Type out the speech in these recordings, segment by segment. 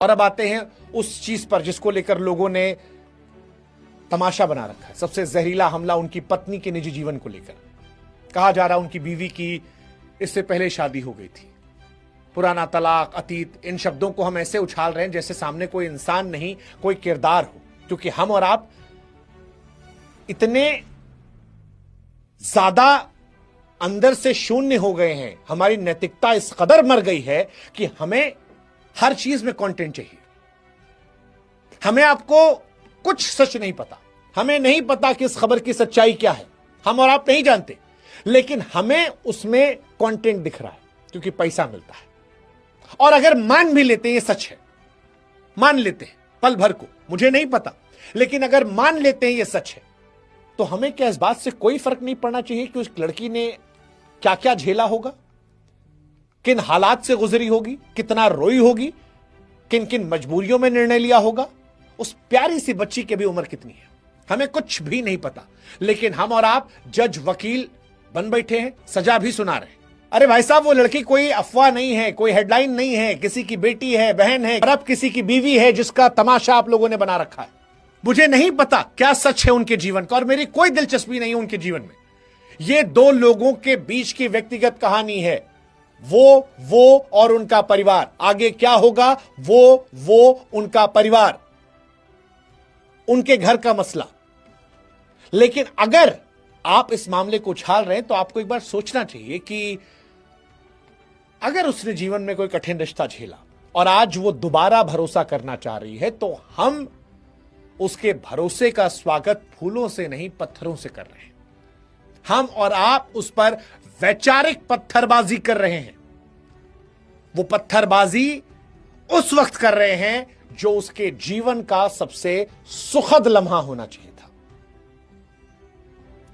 और अब आते हैं उस चीज पर जिसको लेकर लोगों ने तमाशा बना रखा है। सबसे जहरीला हमला उनकी पत्नी के निजी जीवन को लेकर। कहा जा रहा उनकी बीवी की इससे पहले शादी हो गई थी। पुराना तलाक, अतीत, इन शब्दों को हम ऐसे उछाल रहे हैं जैसे सामने कोई इंसान नहीं, कोई किरदार हो। क्योंकि हम और आप इतने ज्यादा अंदर से शून्य हो गए हैं, हमारी नैतिकता इस कदर मर गई है कि हमें हर चीज में कंटेंट चाहिए। हमें आपको कुछ सच नहीं पता, हमें नहीं पता कि इस खबर की सच्चाई क्या है, हम और आप नहीं जानते, लेकिन हमें उसमें कंटेंट दिख रहा है क्योंकि पैसा मिलता है। और अगर मान भी लेते हैं ये सच है, मान लेते हैं पल भर को, मुझे नहीं पता, लेकिन अगर मान लेते हैं ये सच है, तो हमें क्या इस बात से कोई फर्क नहीं पड़ना चाहिए कि उस लड़की ने क्या क्या झेला होगा, किन हालात से गुजरी होगी, कितना रोई होगी, किन किन मजबूरियों में निर्णय लिया होगा। उस प्यारी सी बच्ची की भी उम्र कितनी है हमें कुछ भी नहीं पता, लेकिन हम और आप जज वकील बन बैठे हैं, सजा भी सुना रहे हैं। अरे भाई साहब, वो लड़की कोई अफवाह नहीं है, कोई हेडलाइन नहीं है, किसी की बेटी है, बहन है, और अब किसी की बीवी है जिसका तमाशा आप लोगों ने बना रखा है। मुझे नहीं पता क्या सच है उनके जीवन का और मेरी कोई दिलचस्पी नहीं है उनके जीवन में। ये दो लोगों के बीच की व्यक्तिगत कहानी है, वो और उनका परिवार। आगे क्या होगा वो उनका परिवार, उनके घर का मसला। लेकिन अगर आप इस मामले को उछाल रहे हैं तो आपको एक बार सोचना चाहिए कि अगर उसने जीवन में कोई कठिन रिश्ता झेला और आज वो दोबारा भरोसा करना चाह रही है, तो हम उसके भरोसे का स्वागत फूलों से नहीं पत्थरों से कर रहे हैं। हम और आप उस पर वैचारिक पत्थरबाजी कर रहे हैं। वो पत्थरबाजी उस वक्त कर रहे हैं जो उसके जीवन का सबसे सुखद लम्हा होना चाहिए था,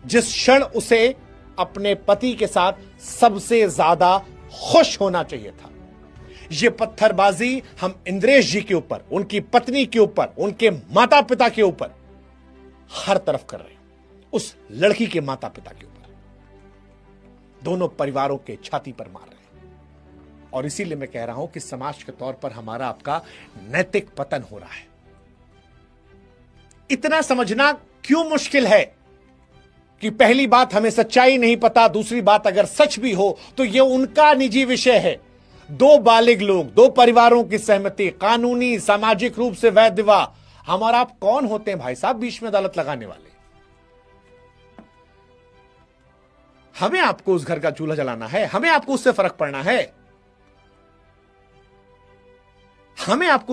जिस क्षण उसे अपने पति के साथ सबसे ज्यादा खुश होना चाहिए था। यह पत्थरबाजी हम इंद्रेश जी के ऊपर, उनकी पत्नी के ऊपर, उनके माता पिता के ऊपर, हर तरफ कर रहे हैं। उस लड़की के माता पिता के ऊपर, दोनों परिवारों के छाती पर मार रहे हैं। और इसीलिए मैं कह रहा हूं कि समाज के तौर पर हमारा आपका नैतिक पतन हो रहा है। इतना समझना क्यों मुश्किल है कि पहली बात हमें सच्चाई नहीं पता, दूसरी बात अगर सच भी हो तो यह उनका निजी विषय है। दो बालिग लोग, दो परिवारों की सहमति, कानूनी सामाजिक रूप से वैध विवाह। हम और आप कौन होते हैं भाई साहब बीच में अदालत लगाने वाले? हमें आपको उस घर का चूल्हा जलाना है, हमें आपको उससे फर्क पड़ना है, हमें आपको